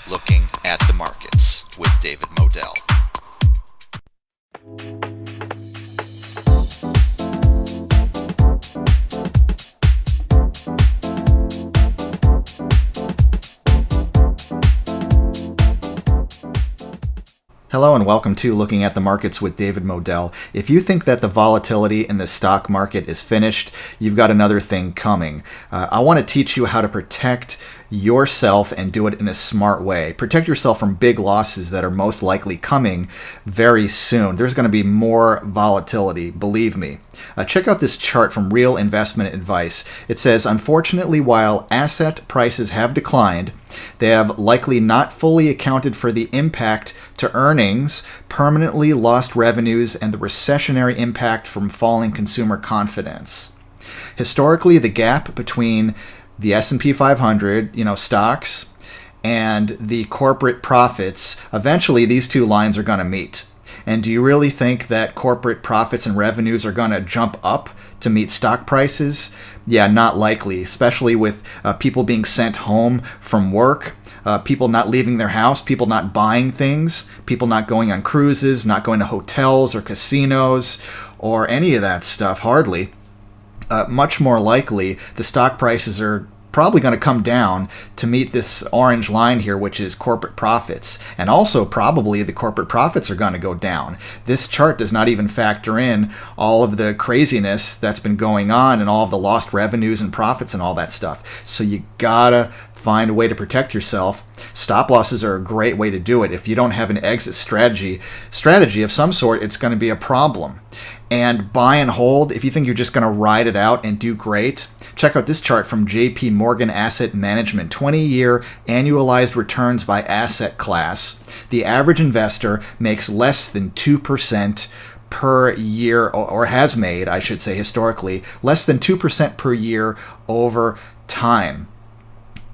Looking at the Markets with David Modell. Hello and welcome to Looking at the Markets with David Modell. If you think that the volatility in the stock market is finished, you've got another thing coming. I want to teach you how to protect yourself and do it in a smart way. Protect yourself from big losses that are most likely coming very soon. There's going to be more volatility, believe me. Check out this chart from Real Investment Advice. It says, unfortunately, while asset prices have declined, they have likely not fully accounted for the impact to earnings, permanently lost revenues, and the recessionary impact from falling consumer confidence. Historically, the gap between the S&P 500, stocks, and the corporate profits, eventually these two lines are going to meet. And do you really think that corporate profits and revenues are going to jump up to meet stock prices? Yeah, not likely, especially with people being sent home from work, people not leaving their house, people not buying things, people not going on cruises, not going to hotels or casinos or any of that stuff, hardly. Much more likely, the stock prices are probably going to come down to meet this orange line here, which is corporate profits. And also probably the corporate profits are going to go down. This chart does not even factor in all of the craziness that's been going on and all of the lost revenues and profits and all that stuff. So you gotta find a way to protect yourself. Stop losses are a great way to do it. If you don't have an exit strategy of some sort, it's going to be a problem. And buy and hold, if you think you're just going to ride it out and do great, check out this chart from JP Morgan Asset Management, 20-year annualized returns by asset class. The average investor makes less than 2% per year, or has made, I should say historically, less than 2% per year over time.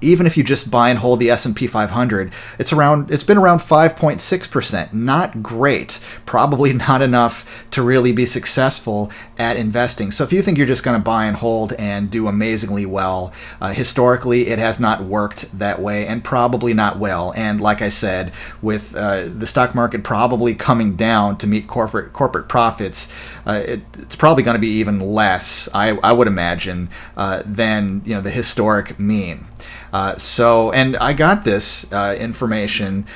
Even if you just buy and hold the S&P 500, it's been around 5.6%. Not great. Probably not enough to really be successful at investing. So if you think you're just going to buy and hold and do amazingly well, historically it has not worked that way and probably not well. And like I said, with the stock market probably coming down to meet corporate profits, it's probably going to be even less, I would imagine, than the historic mean. And I got this information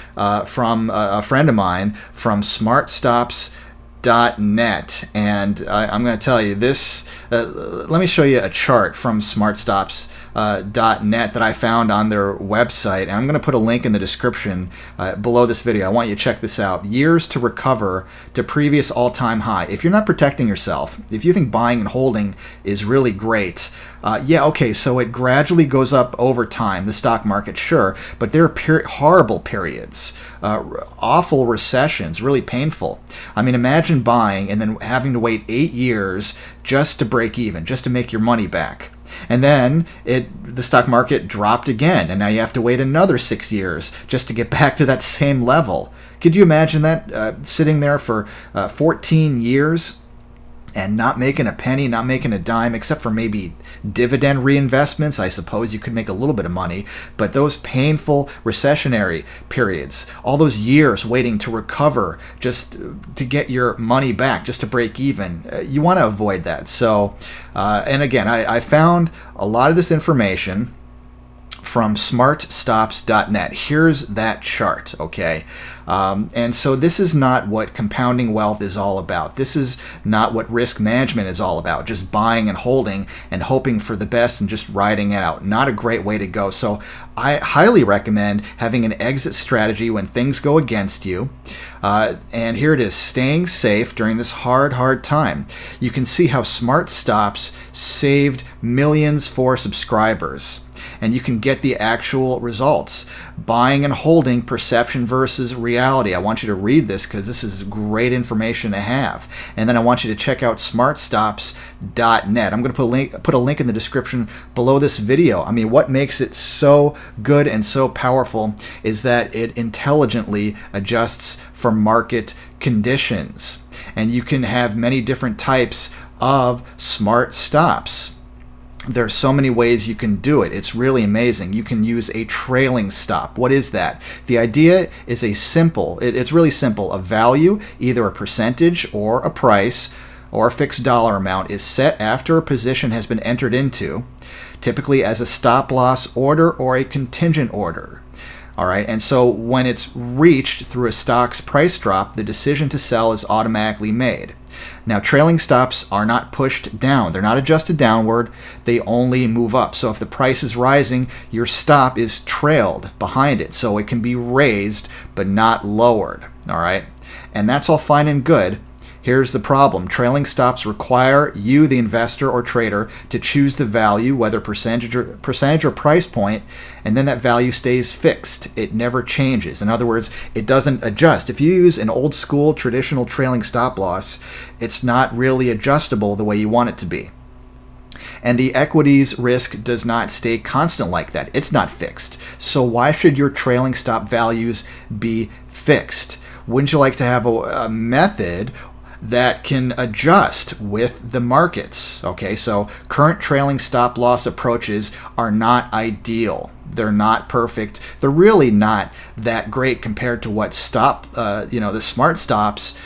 from a friend of mine from smartstops.net, and I'm going to tell you this. Let me show you a chart from smartstops.net that I found on their website, and I'm going to put a link in the description below this video. I want you to check this out. Years to recover to previous all-time high. If you're not protecting yourself, if you think buying and holding is really great, so it gradually goes up over time, the stock market, sure, but there are horrible periods, awful recessions, really painful. I mean, imagine buying and then having to wait 8 years just to break even, just to make your money back. And then the stock market dropped again, and now you have to wait another 6 years just to get back to that same level. Could you imagine that, sitting there for 14 years? And not making a penny, not making a dime, except for maybe dividend reinvestments. I suppose you could make a little bit of money, but those painful recessionary periods, all those years waiting to recover just to get your money back, just to break even, you want to avoid that. So, and again, I found a lot of this information from smartstops.net. Here's that chart, okay? And so this is not what compounding wealth is all about. This is not what risk management is all about, just buying and holding and hoping for the best and just riding it out. Not a great way to go. So I highly recommend having an exit strategy when things go against you. And here it is, staying safe during this hard time. You can see how Smart Stops saved millions for subscribers. And you can get the actual results. Buying and holding, perception versus reality. I want you to read this because this is great information to have. And then I want you to check out smartstops.net. I'm going to put a link in the description below this video. I mean, what makes it so good and so powerful is that it intelligently adjusts for market conditions. And you can have many different types of smart stops. There's so many ways you can do it. It's really amazing. You can use a trailing stop. What is that? The idea is it's really simple. A value, either a percentage or a price or a fixed dollar amount, is set after a position has been entered into, typically as a stop loss order or a contingent order. All right, and so when it's reached through a stock's price drop, the decision to sell is automatically made. Now, trailing stops are not pushed down. They're not adjusted downward. They only move up. So if the price is rising, your stop is trailed behind it. So it can be raised but not lowered. All right, and that's all fine and good. Here's the problem. Trailing stops require you, the investor or trader, to choose the value, whether percentage or price point, and then that value stays fixed. It never changes. In other words, it doesn't adjust. If you use an old school traditional trailing stop loss, it's not really adjustable the way you want it to be. And the equities risk does not stay constant like that. It's not fixed. So why should your trailing stop values be fixed? Wouldn't you like to have a method that can adjust with the markets? Okay, so current trailing stop loss approaches are not ideal. They're not perfect. They're really not that great compared to what the Smart Stops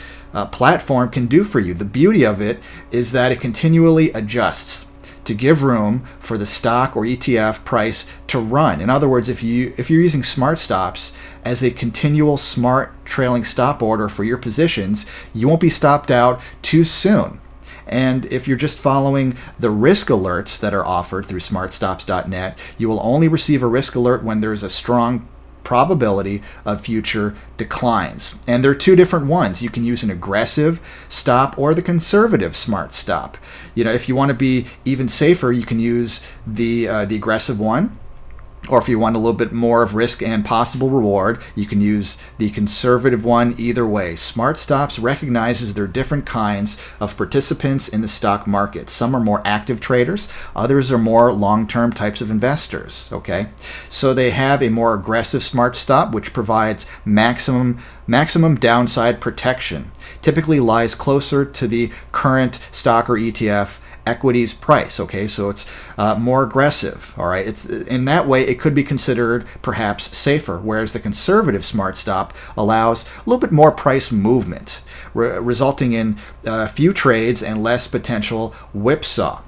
platform can do for you. The beauty of it is that it continually adjusts to give room for the stock or ETF price to run. In other words, if you're using Smart Stops as a continual smart trailing stop order for your positions, you won't be stopped out too soon. And if you're just following the risk alerts that are offered through smartstops.net, you will only receive a risk alert when there's a strong probability of future declines. And there are two different ones. You can use an aggressive stop or the conservative smart stop. If you want to be even safer, you can use the aggressive one. Or if you want a little bit more of risk and possible reward, you can use the conservative one. Either way, Smart Stops recognizes there are different kinds of participants in the stock market. Some are more active traders, others are more long-term types of investors. Okay, so they have a more aggressive Smart Stop, which provides maximum downside protection. Typically lies closer to the current stock or ETF equities price. Okay, so it's more aggressive. All right, it's in that way it could be considered perhaps safer, whereas the conservative Smart Stop allows a little bit more price movement, resulting in few trades and less potential whipsaw.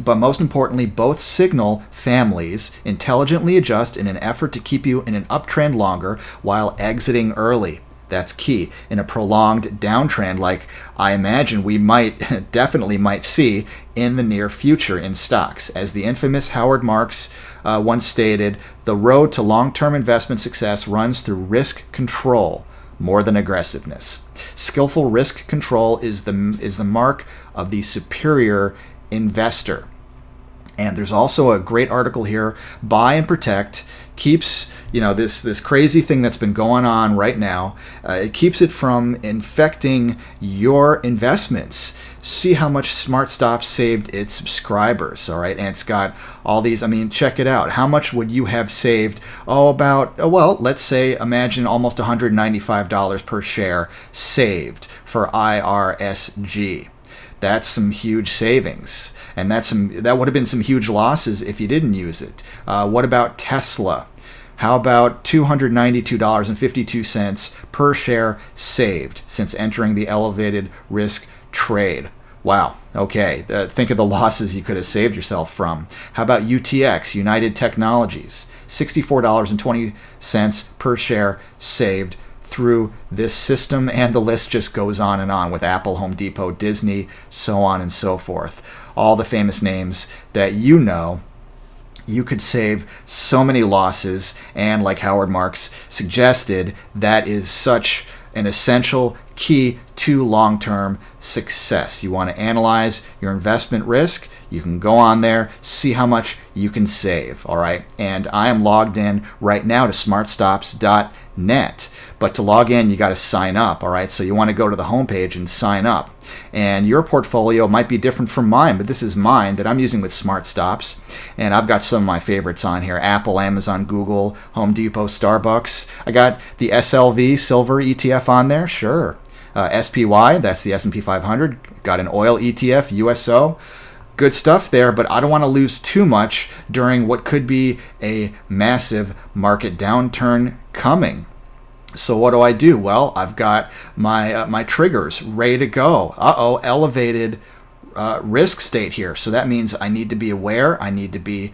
But most importantly, both signal families intelligently adjust in an effort to keep you in an uptrend longer while exiting early. That's key. In a prolonged downtrend like I imagine we definitely might see in the near future in stocks. As the infamous Howard Marks once stated, the road to long-term investment success runs through risk control more than aggressiveness. Skillful risk control is the mark of the superior investor. And there's also a great article here, Buy and Protect keeps this crazy thing that's been going on right now, it keeps it from infecting your investments. See how much Smart Stops saved its subscribers. All right, and it's got all these. Check it out. How much would you have saved? Let's say, imagine almost $195 per share saved for IRSG. That's some huge savings. And that would have been some huge losses if you didn't use it. What about Tesla? How about $292.52 per share saved since entering the elevated risk trade? Wow. Okay. Think of the losses you could have saved yourself from. How about UTX, United Technologies? $64.20 per share saved through this system, and the list just goes on and on with Apple, Home Depot, Disney, so on and so forth. All the famous names that you could save so many losses, and like Howard Marks suggested, that is such an essential key to long-term success. You want to analyze your investment risk, you can go on there, see how much you can save, all right? And I am logged in right now to smartstops.net. But to log in, you got to sign up, all right? So you want to go to the homepage and sign up. And your portfolio might be different from mine, but this is mine that I'm using with Smart Stops. And I've got some of my favorites on here: Apple, Amazon, Google, Home Depot, Starbucks. I got the SLV Silver ETF on there, sure. SPY, that's the S&P 500. Got an oil ETF, USO. good stuff there, but I don't want to lose too much during what could be a massive market downturn coming. So what do? Well, I've got my triggers ready to go. Elevated risk state here. So that means I need to be aware. I need to be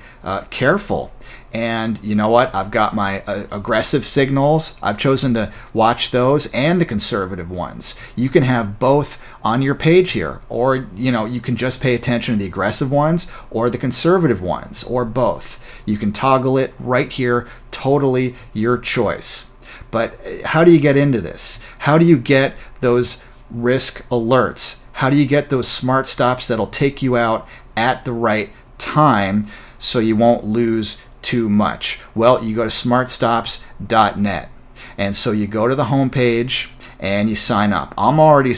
careful. And you know what? I've got my aggressive signals. I've chosen to watch those and the conservative ones. You can have both on your page here, or you can just pay attention to the aggressive ones or the conservative ones, or both. You can toggle it right here. Totally your choice. But how do you get into this? How do you get those risk alerts? How do you get those smart stops that'll take you out at the right time so you won't lose too much? Well, you go to smartstops.net. And so you go to the homepage and you sign up. I'm already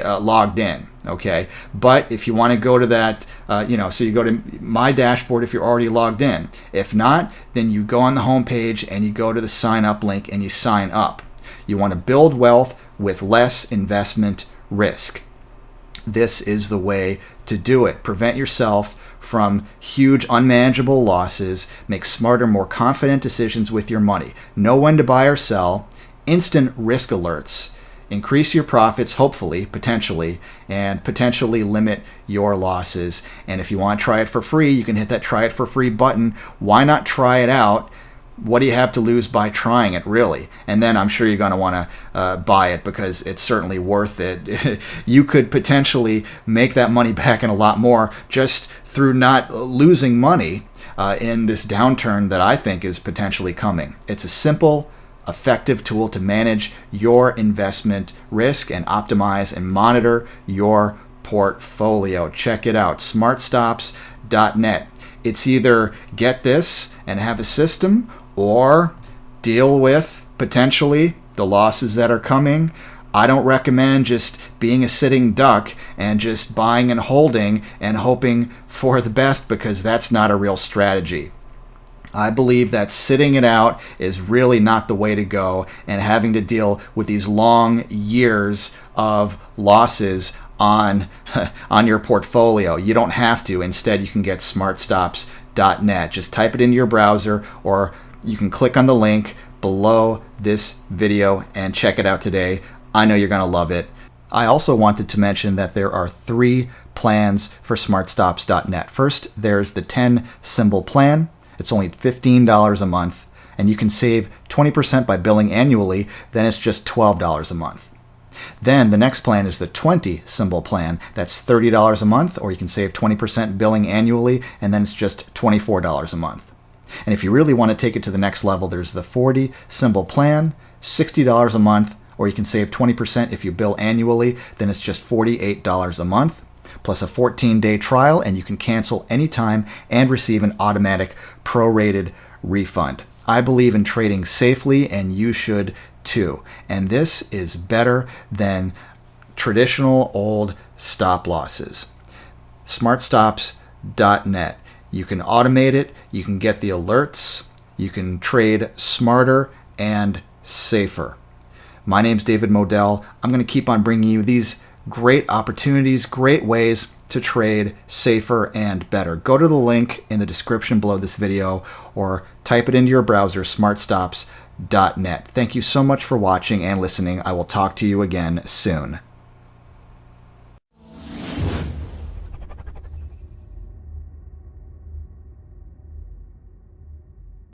logged in, okay? But if you want to go to that, so you go to my dashboard if you're already logged in. If not, then you go on the homepage and you go to the sign up link and you sign up. You want to build wealth with less investment risk. This is the way to do it. Prevent yourself from huge unmanageable losses. Make smarter, more confident decisions with your money. Know when to buy or sell. Instant risk alerts. Increase your profits, hopefully, potentially, and potentially limit your losses. And if you want to try it for free, you can hit that try it for free button. Why not try it out? What do you have to lose by trying it, really? And then I'm sure you're going to want to buy it, because it's certainly worth it. You could potentially make that money back and a lot more just through not losing money in this downturn that I think is potentially coming. It's a simple, effective tool to manage your investment risk and optimize and monitor your portfolio. Check it out, smartstops.net. It's either get this and have a system, or deal with potentially the losses that are coming. I don't recommend just being a sitting duck and just buying and holding and hoping for the best, because that's not a real strategy. I believe that sitting it out is really not the way to go, and having to deal with these long years of losses on your portfolio. You don't have to. Instead, you can get smartstops.net. Just type it into your browser, or you can click on the link below this video and check it out today. I know you're going to love it. I also wanted to mention that there are 3 plans for smartstops.net. First, there's the 10 symbol plan. It's only $15 a month, and you can save 20% by billing annually. Then it's just $12 a month. Then the next plan is the 20 symbol plan. That's $30 a month, or you can save 20% billing annually, and then it's just $24 a month. And if you really want to take it to the next level, there's the 40 symbol plan, $60 a month, or you can save 20% if you bill annually. Then it's just $48 a month, plus a 14-day trial, and you can cancel anytime and receive an automatic prorated refund. I believe in trading safely, and you should too. And this is better than traditional old stop losses. smartstops.net. You can automate it, you can get the alerts, you can trade smarter and safer. My name's David Modell. I'm going to keep on bringing you these great opportunities, great ways to trade safer and better. Go to the link in the description below this video, or type it into your browser, smartstops.net. Thank you so much for watching and listening. I will talk to you again soon.